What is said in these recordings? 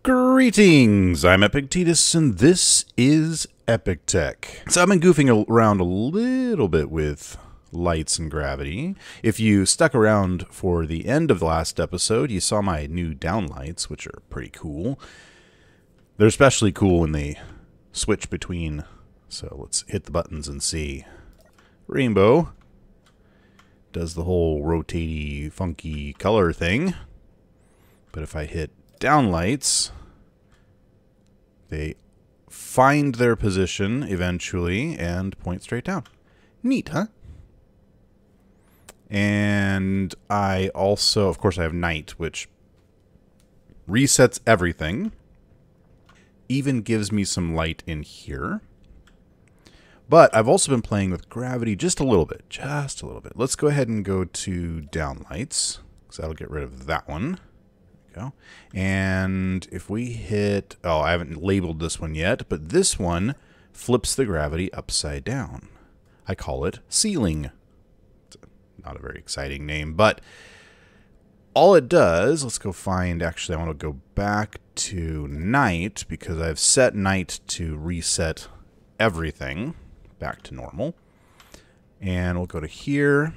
Greetings, I'm Epictetus, and this is Epic Tech. So I've been goofing around a little bit with lights and gravity. If you stuck around for the end of the last episode, you saw my new downlights, which are pretty cool. They're especially cool when they switch between. So let's hit the buttons and see. Rainbow does the whole rotatey, funky color thing. But if I hit downlights, they find their position eventually and point straight down. Neat, huh? And I also, of course, I have night, which resets everything. Even gives me some light in here. But I've also been playing with gravity just a little bit. Just a little bit. Let's go ahead and go to downlights, because that'll get rid of that one. Go. And if we hit, oh, I haven't labeled this one yet, but this one flips the gravity upside down. I call it ceiling. It's not a very exciting name, but all it does, let's go find, actually I want to go back to night because I've set night to reset everything back to normal. And we'll go to here,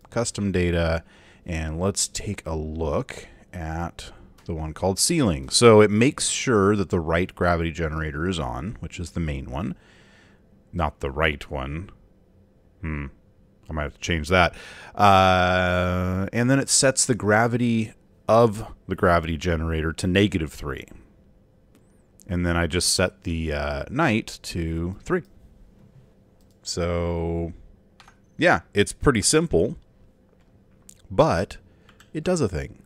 custom data, and let's take a look at the one called ceiling. So it makes sure that the right gravity generator is on, which is the main one. Not the right one. I might have to change that. And then it sets the gravity of the gravity generator to -3. And then I just set the night to 3. So, yeah, it's pretty simple, but it does a thing.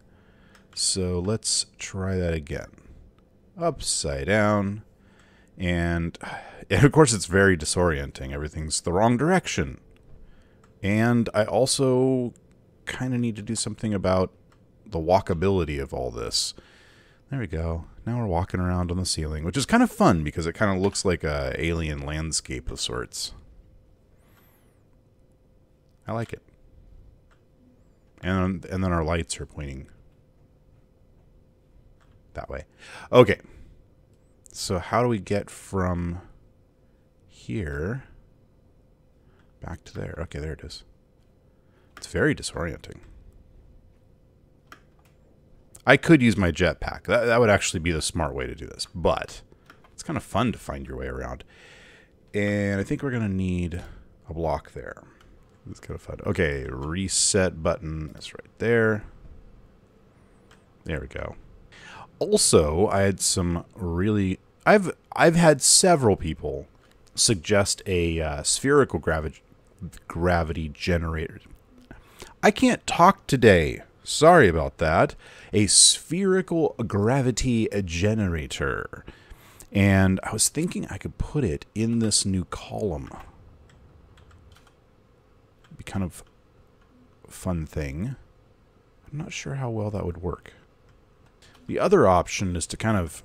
So let's try that again. Upside down. And of course it's very disorienting. Everything's the wrong direction. And I also kind of need to do something about the walkability of all this. There we go. Now we're walking around on the ceiling, which is kind of fun because it kind of looks like a alien landscape of sorts. I like it. And then our lights are pointing that way. Okay. So how do we get from here back to there? Okay, there it is. It's very disorienting. I could use my jetpack. That would actually be the smart way to do this, but it's kind of fun to find your way around. And I think we're going to need a block there. It's kind of fun. Okay, reset button is right there. There we go. Also, I had some really... I've had several people suggest a spherical gravity generator. I can't talk today. Sorry about that. A spherical gravity generator. And I was thinking I could put it in this new column. It'd be kind of a fun thing. I'm not sure how well that would work. The other option is to kind of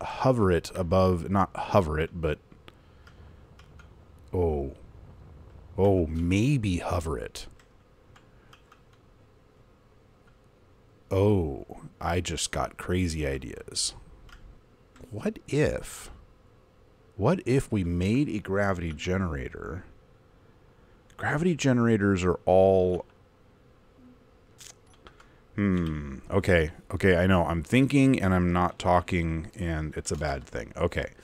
hover it above, not hover it, but maybe hover it. Oh, I just got crazy ideas. What if we made a gravity generator? Gravity generators are all... Okay, I know. I'm thinking and I'm not talking, and it's a bad thing. Okay.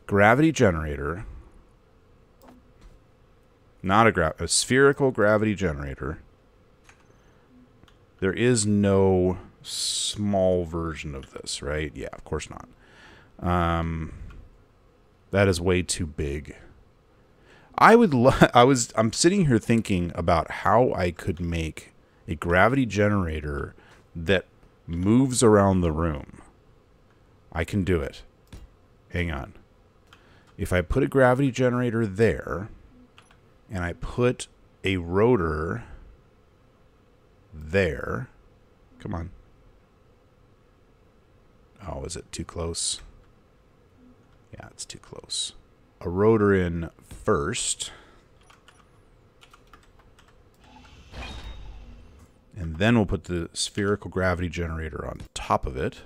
Gravity generator. Not a spherical gravity generator. There is no small version of this, right? Yeah, of course not. That is way too big. I'm sitting here thinking about how I could make a gravity generator that moves around the room. I can do it. Hang on. If I put a gravity generator there, and I put a rotor there, come on. Oh, is it too close? Yeah, it's too close. A rotor in first. And then we'll put the spherical gravity generator on top of it.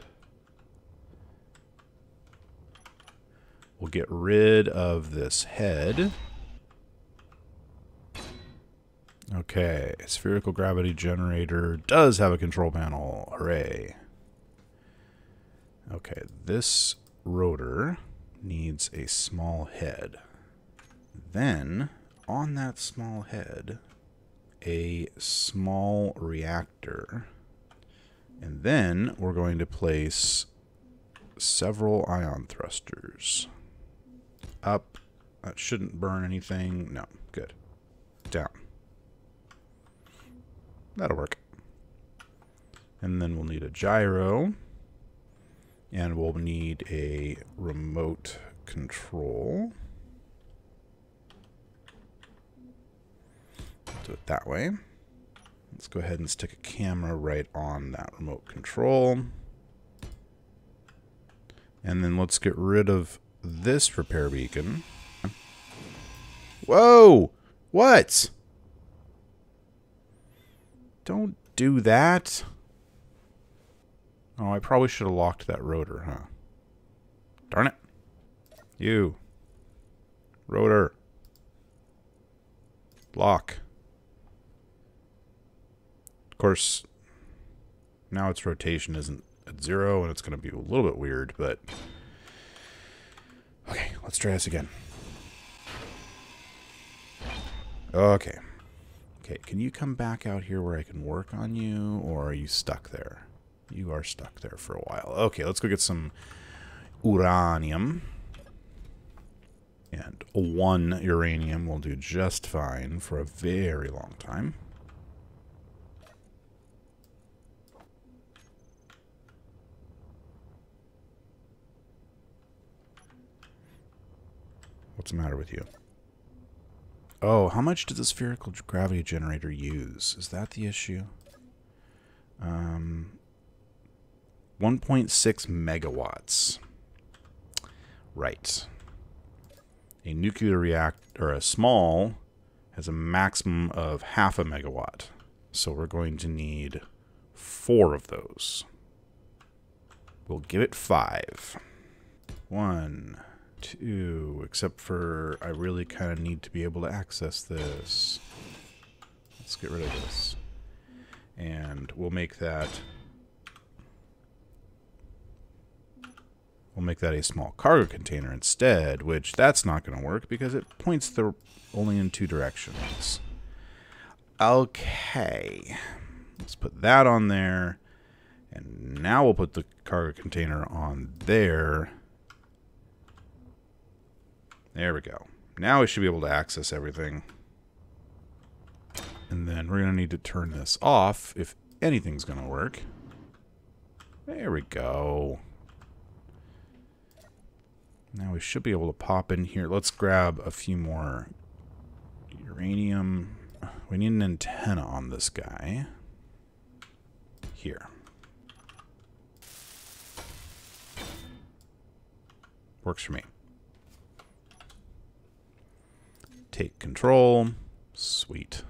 We'll get rid of this head. Okay, spherical gravity generator does have a control panel. Hooray. Okay, this rotor needs a small head. Then, on that small head, a small reactor. And then we're going to place several ion thrusters. Up. That shouldn't burn anything. No, good. Down. That'll work. And then we'll need a gyro. And we'll need a remote control. Do it that way. Let's go ahead and stick a camera right on that remote control. And then let's get rid of this repair beacon. Whoa! What? Don't do that. Oh, I probably should have locked that rotor, huh? Darn it. You. Rotor. Lock. Of course, now its rotation isn't at 0, and it's going to be a little bit weird, but... Okay, let's try this again. Okay. Okay, can you come back out here where I can work on you, or are you stuck there? You are stuck there for a while. Okay, let's go get some uranium. And 1 uranium will do just fine for a very long time. What's the matter with you? Oh, how much does the spherical gravity generator use? Is that the issue? 1.6 megawatts. Right. A nuclear reactor, or a small, has a maximum of 0.5 megawatt. So we're going to need 4 of those. We'll give it 5. 1, 2, except for I really kind of need to be able to access this. Let's get rid of this. And we'll make that... We'll make that a small cargo container instead, which that's not going to work because it points only in 2 directions. Okay. Let's put that on there. And now we'll put the cargo container on there. There we go. Now we should be able to access everything. And then we're going to need to turn this off if anything's going to work. There we go. Now we should be able to pop in here. Let's grab a few more uranium. We need an antenna on this guy. Here. Works for me. Take control. Sweet.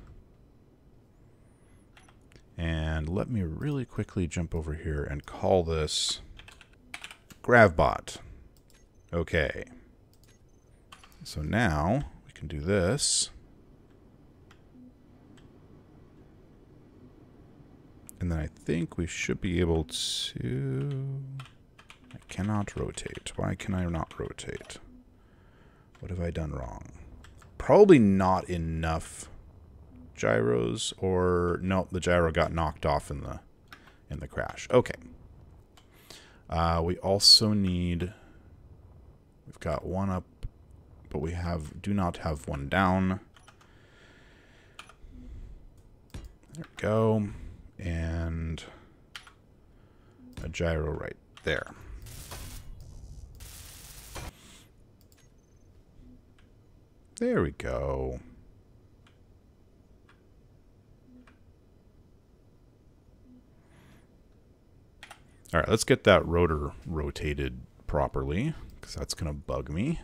And let me really quickly jump over here and call this GravBot. Okay. So now we can do this. And then I think we should be able to... I cannot rotate. Why can I not rotate? What have I done wrong? Probably not enough gyros, or no, the gyro got knocked off in the crash. Okay. We also need... We've got 1 up, but we do not have 1 down. There we go. And a gyro right there. There we go. All right, let's get that rotor rotated properly, because that's going to bug me.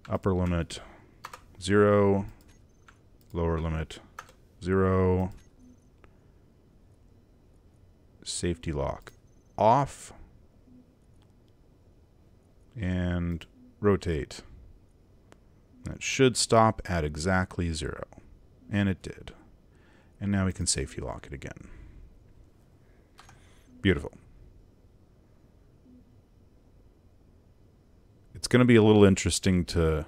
Upper limit 0, lower limit 0, safety lock off, And rotate. That should stop at exactly 0. And it did. And now we can safety lock it again. Beautiful. It's going to be a little interesting to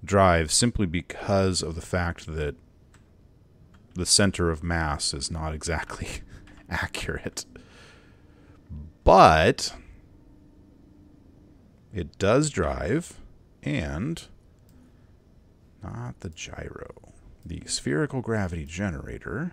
drive simply because of the fact that the center of mass is not exactly accurate. But it does drive, and not the gyro. The spherical gravity generator.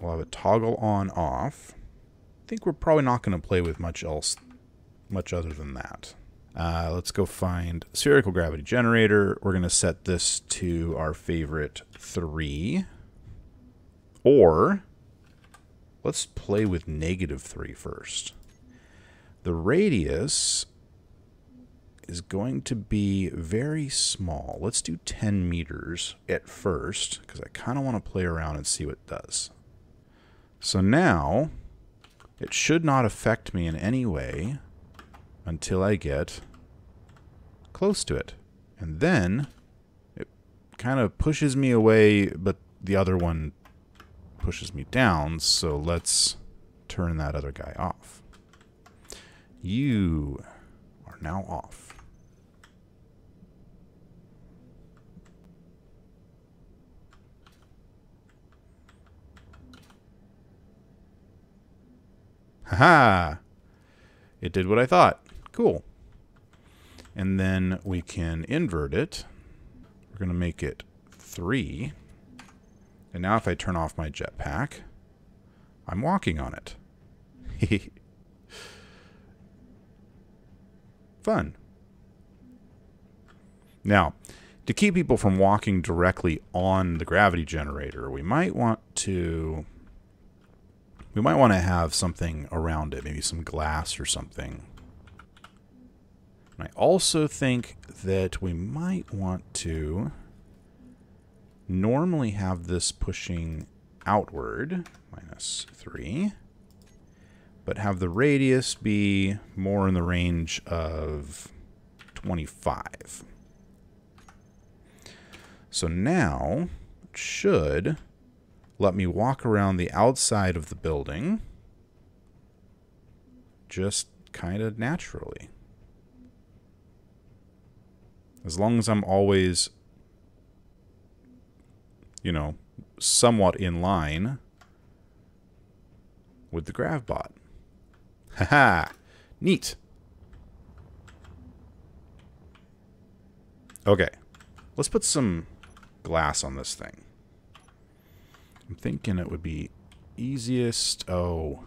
We'll have it toggle on off. I think we're probably not going to play with much other than that. Let's go find spherical gravity generator. We're going to set this to our favorite 3. Or let's play with -3 first. The radius is going to be very small. Let's do 10 meters at first, because I kind of want to play around and see what it does. So now, it should not affect me in any way until I get close to it. And then, it kind of pushes me away, but the other one pushes me down, so let's turn that other guy off. You are now off. Haha! It did what I thought. Cool. And then we can invert it. We're going to make it 3. And now if I turn off my jetpack, I'm walking on it. Fun. Now, to keep people from walking directly on the gravity generator, we might want to have something around it, maybe some glass or something. And I also think that we might want to normally have this pushing outward, -3, but have the radius be more in the range of 25. So now it should let me walk around the outside of the building just kind of naturally. As long as I'm always, you know, somewhat in line with the GravBot. Haha! Neat! Okay. Let's put some glass on this thing. I'm thinking it would be easiest... Oh.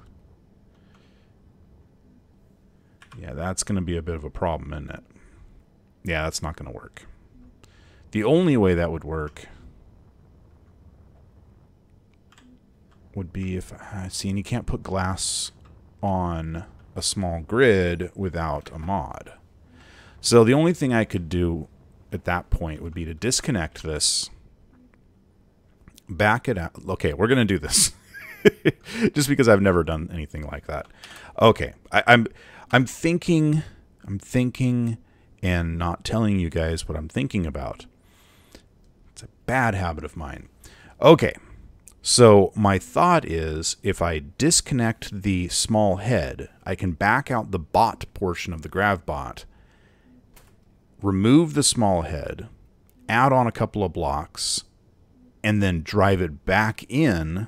Yeah, that's going to be a bit of a problem, isn't it? Yeah, that's not going to work. The only way that would work would be if... see, and you can't put glass on a small grid without a mod. So the only thing I could do at that point would be to disconnect this, back it out. Okay, we're going to do this. Just because I've never done anything like that. Okay, I'm thinking and not telling you guys what I'm thinking about. It's a bad habit of mine. Okay, so my thought is if I disconnect the small head, I can back out the bot portion of the GravBot, remove the small head, add on a couple of blocks, and then drive it back in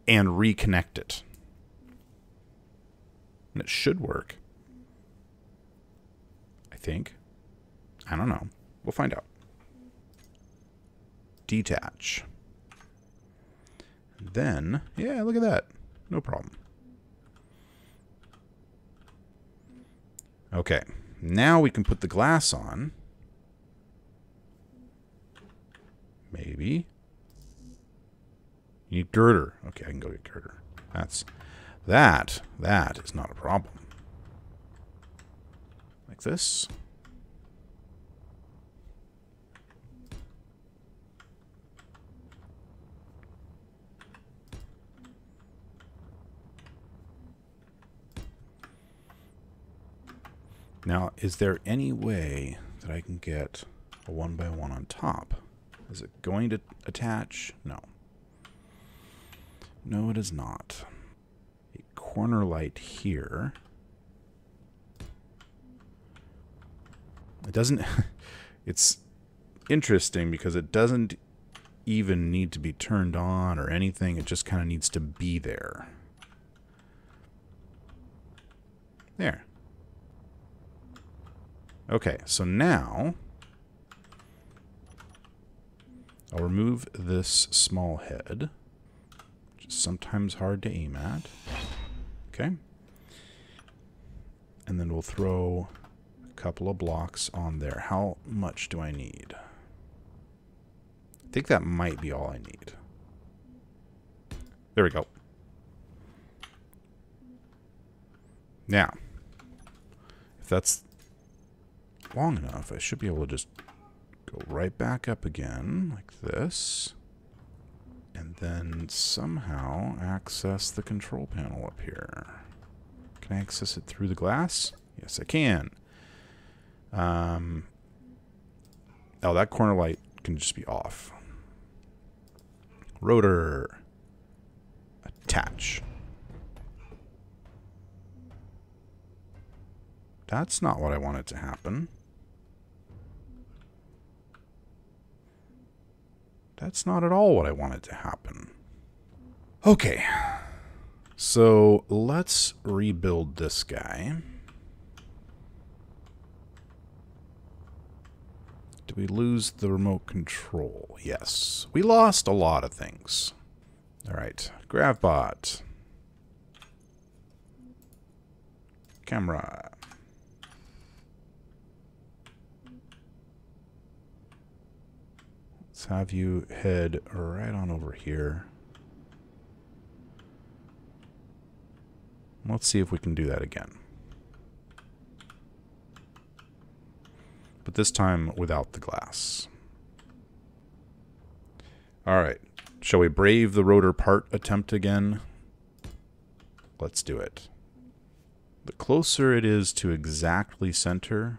and reconnect it. And it should work. I think. I don't know. We'll find out. Detach. And then, yeah, look at that. No problem. Okay. Now we can put the glass on. Maybe. You need girder. Okay, I can go get girder. That is not a problem. Like this. Now, is there any way that I can get a 1x1 on top? Is it going to attach? No. No, it is not. A corner light here. It doesn't... It's interesting because it doesn't even need to be turned on or anything. It just kind of needs to be there. There. Okay, so now I'll remove this small head, which is sometimes hard to aim at. Okay. And then we'll throw a couple of blocks on there. How much do I need? I think that might be all I need. There we go. Now, if that's long enough, I should be able to just go right back up again, like this, and then somehow access the control panel up here. Can I access it through the glass? Yes, I can. Oh, that corner light can just be off. Rotor. Attach. That's not what I wanted to happen. That's not at all what I wanted to happen. Okay. So let's rebuild this guy. Did we lose the remote control? Yes. We lost a lot of things. Alright. GravBot. Camera. Let's have you head right on over here. Let's see if we can do that again. But this time without the glass. Alright. Shall we brave the rotor part attempt again? Let's do it. The closer it is to exactly center,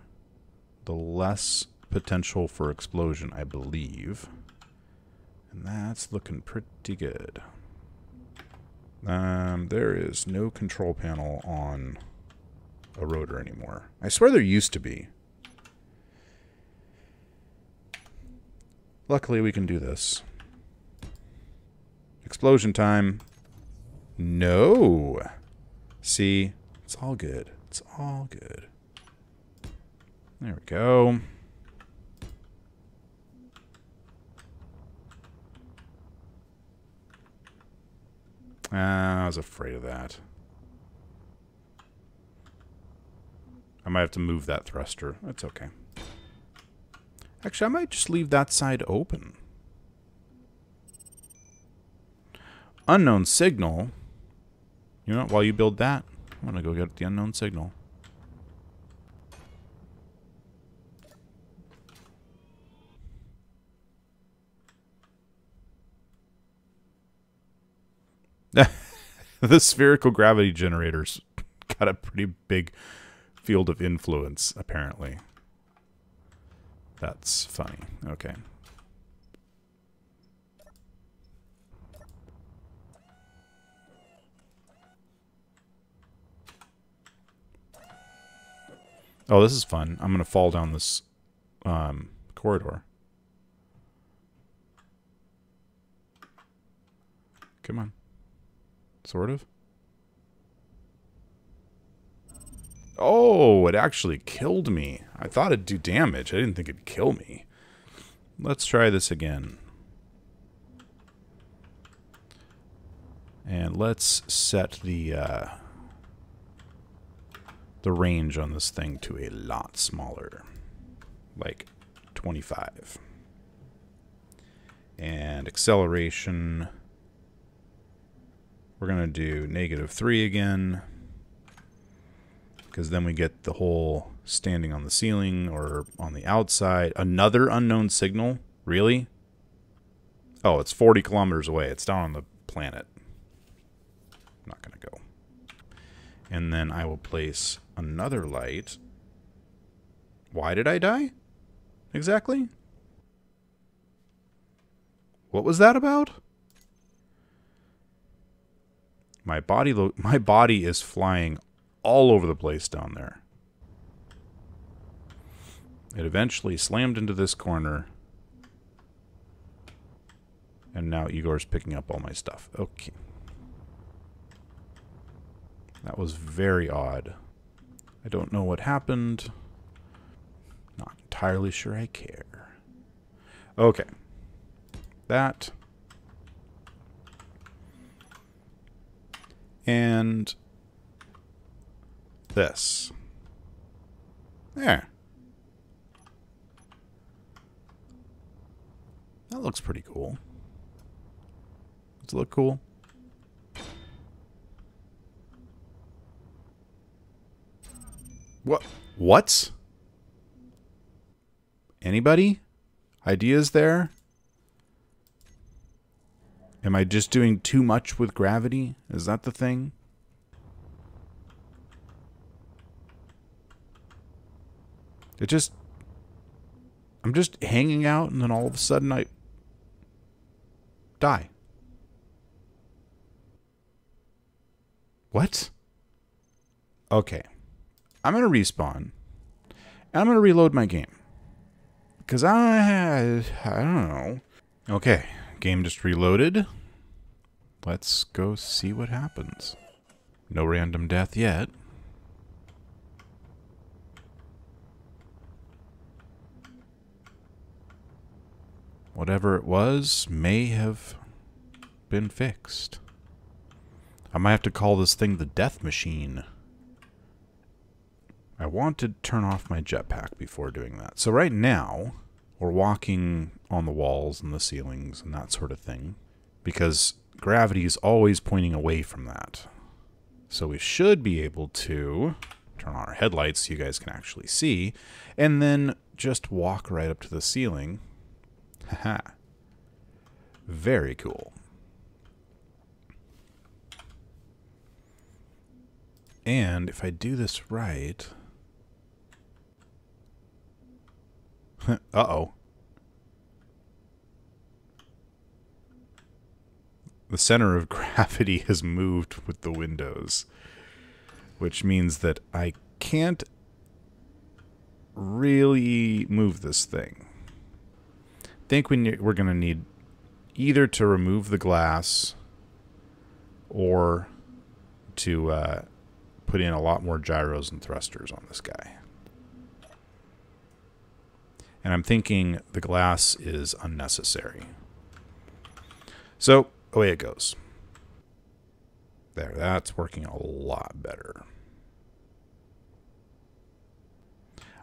the less potential for explosion, I believe. And that's looking pretty good. There is no control panel on a rotor anymore. I swear there used to be. Luckily, we can do this. Explosion time. No. See, it's all good. It's all good. There we go. I was afraid of that. I might have to move that thruster. That's okay. Actually, I might just leave that side open. Unknown signal. You know what? While you build that, I'm going to go get the unknown signal. The spherical gravity generator's got a pretty big field of influence, apparently. That's funny. Okay. Oh, this is fun. I'm going to fall down this corridor. Come on. Sort of. Oh, it actually killed me. I thought it'd do damage. I didn't think it'd kill me. Let's try this again. And let's set the range on this thing to a lot smaller. Like 25. And acceleration, we're going to do -3 again. Because then we get the whole standing on the ceiling or on the outside. Another unknown signal? Really? Oh, it's 40 kilometers away. It's down on the planet. I'm not going to go. And then I will place another light Why did I die? Exactly? What was that about? My body is flying all over the place down there. It eventually slammed into this corner. And now Igor's picking up all my stuff. Okay. That was very odd. I don't know what happened. Not entirely sure I care. Okay. That. And this. There. That looks pretty cool. Does it look cool? What? What? Anybody? Ideas there? Am I just doing too much with gravity? Is that the thing? I'm just hanging out and then all of a sudden I die. What? Okay. I'm going to respawn. And I'm going to reload my game. Because I don't know. Okay. Game just reloaded. Let's go see what happens. No random death yet. Whatever it was may have been fixed. I might have to call this thing the death machine. I want to turn off my jetpack before doing that. So right now, we're walking on the walls and the ceilings and that sort of thing, because gravity is always pointing away from that. So we should be able to turn on our headlights so you guys can actually see, and then just walk right up to the ceiling. Haha. Very cool. And if I do this right... Uh-oh. The center of gravity has moved with the windows, which means that I can't really move this thing. I think we're going to need either to remove the glass or to put in a lot more gyros and thrusters on this guy. And I'm thinking the glass is unnecessary. So, away it goes. There, that's working a lot better.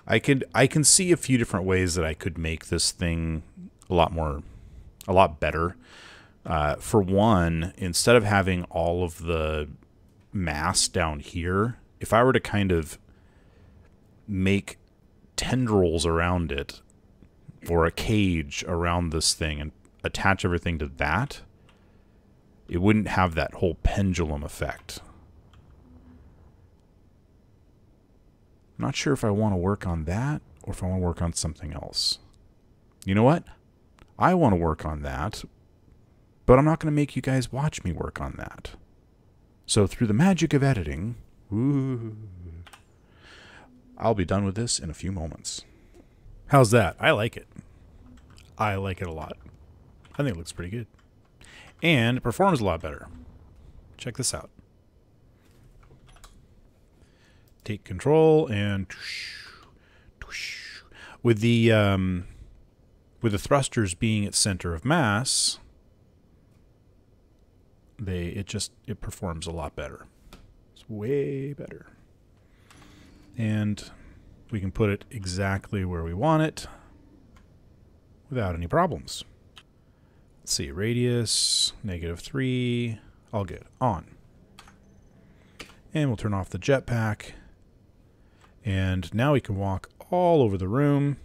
I can see a few different ways that I could make this thing a lot better. For one, instead of having all of the mass down here, if I were to kind of make tendrils around it, or a cage around this thing and attach everything to that, it wouldn't have that whole pendulum effect. I'm not sure if I want to work on that or if I want to work on something else. You know what? I want to work on that, but I'm not going to make you guys watch me work on that. So through the magic of editing, I'll be done with this in a few moments. How's that? I like it. I like it a lot. I think it looks pretty good. And it performs a lot better. Check this out. Take control and with the thrusters being its center of mass, it performs a lot better. It's way better. And we can put it exactly where we want it without any problems. Let's see, radius, -3, all good, on. And we'll turn off the jetpack. And now we can walk all over the room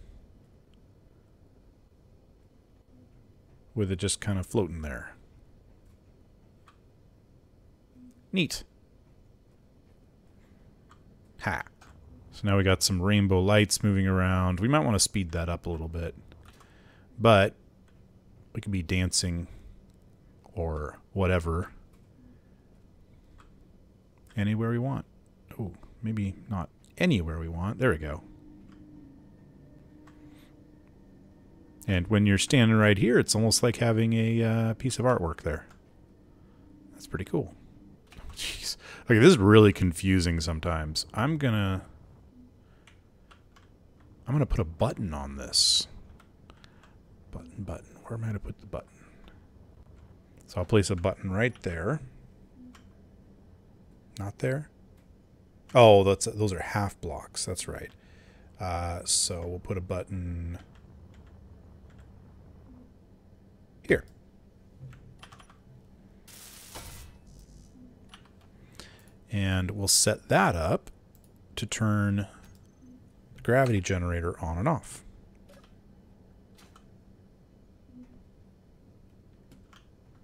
with it just kind of floating there. Neat. Ha. So now we got some rainbow lights moving around. We might want to speed that up a little bit. But we could be dancing or whatever anywhere we want. Oh, maybe not anywhere we want. There we go. And when you're standing right here, it's almost like having a piece of artwork there. That's pretty cool. Jeez. Okay, this is really confusing sometimes. I'm gonna put a button on this. Button. Where am I gonna put the button? So I'll place a button right there. Not there? Oh, those are half blocks. That's right. So we'll put a button here. And we'll set that up to turn the gravity generator on and off.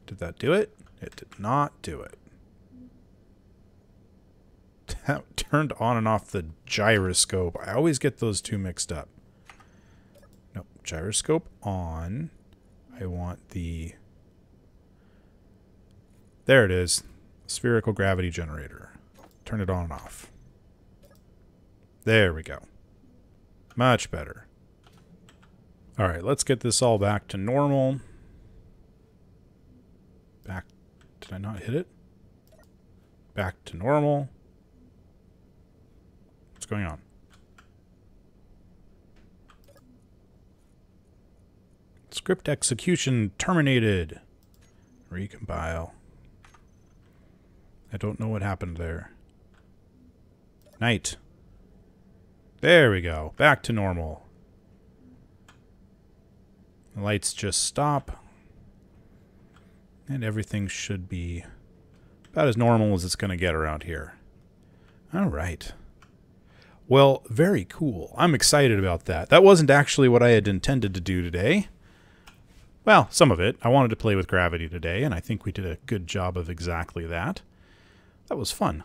Did that do it? It did not do it. That turned on and off the gyroscope. I always get those two mixed up. Nope, gyroscope on. I want the... There it is. Spherical gravity generator. Turn it on and off. There we go. Much better. All right, let's get this all back to normal. Back. Did I not hit it? Back to normal. What's going on? Script execution terminated. Recompile. I don't know what happened there. Night. There we go. Back to normal. The lights just stop. And everything should be about as normal as it's going to get around here. All right. Well, very cool. I'm excited about that. That wasn't actually what I had intended to do today. Well, some of it. I wanted to play with gravity today, and I think we did a good job of exactly that. That was fun.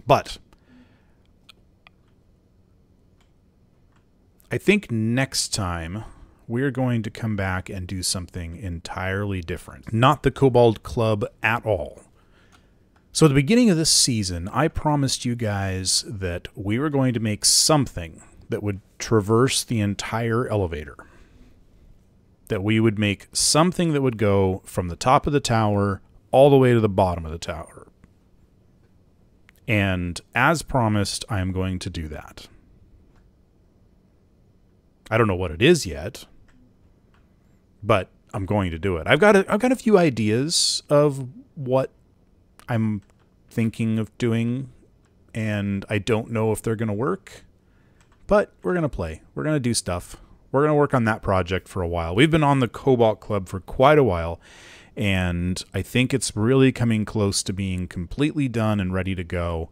But I think next time we're going to come back and do something entirely different. Not the Cobalt Club at all. So at the beginning of this season, I promised you guys that we were going to make something that would traverse the entire elevator. That we would make something that would go from the top of the tower all the way to the bottom of the tower. And as promised, I am going to do that. I don't know what it is yet, but I'm going to do it. I've got a few ideas of what I'm thinking of doing, and I don't know if they're going to work, but we're going to play. We're going to do stuff. We're going to work on that project for a while. We've been on the Cobalt Club for quite a while, and I think it's really coming close to being completely done and ready to go.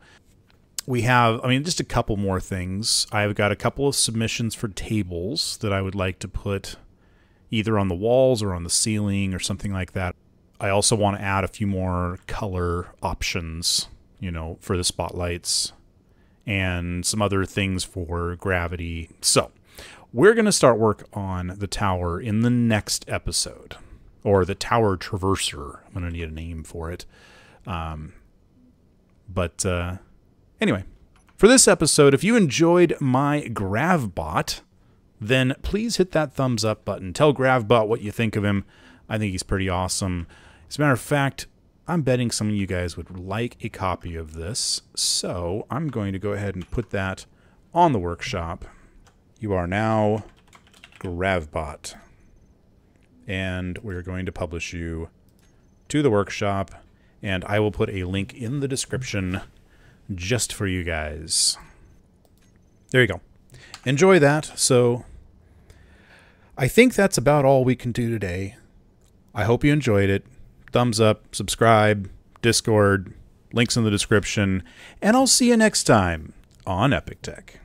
We have, just a couple more things. I've got a couple of submissions for tables that I would like to put either on the walls or on the ceiling or something like that. I also want to add a few more color options, for the spotlights and some other things for gravity. So we're going to start work on the tower in the next episode, or the tower traverser. I'm going to need a name for it. Anyway, for this episode, if you enjoyed my GravBot, then please hit that thumbs up button. Tell GravBot what you think of him. I think he's pretty awesome. As a matter of fact, I'm betting some of you guys would like a copy of this, so I'm going to go ahead and put that on the workshop. You are now GravBot, and we're going to publish you to the workshop, and I will put a link in the description just for you guys. There you go. Enjoy that. So I think that's about all we can do today. I hope you enjoyed it. Thumbs up, subscribe, Discord, links in the description, and I'll see you next time on Epic Tech.